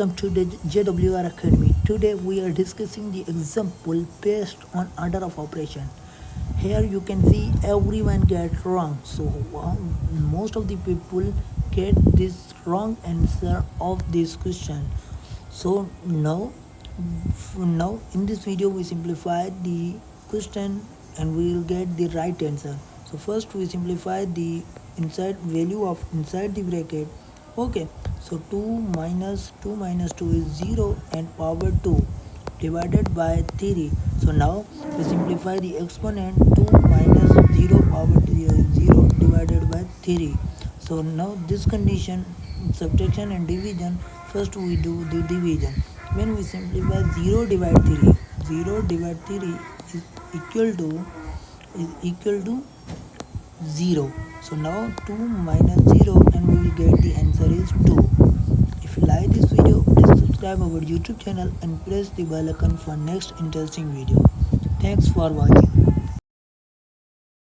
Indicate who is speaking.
Speaker 1: Welcome to the JWR Academy. Today we are discussing the example based on order of operation. Here you can see everyone get wrong. So most of the people get this wrong answer of this question. So now in this video we simplify the question and we will get the right answer. So first we simplify the inside value of inside the bracket. Okay, so 2 minus 2 is 0 and power 2 divided by 3. So now we simplify the exponent. 2 minus 0 power 3 is 0 divided by 3. So now this condition, subtraction and division, first we do the division. When we simplify 0 divide 3, 0 divide 3 is equal to 0. So now 2 minus 0 and we will get the answer is 2. If you like this video, please subscribe our YouTube channel and press the bell icon for next interesting video. Thanks for watching.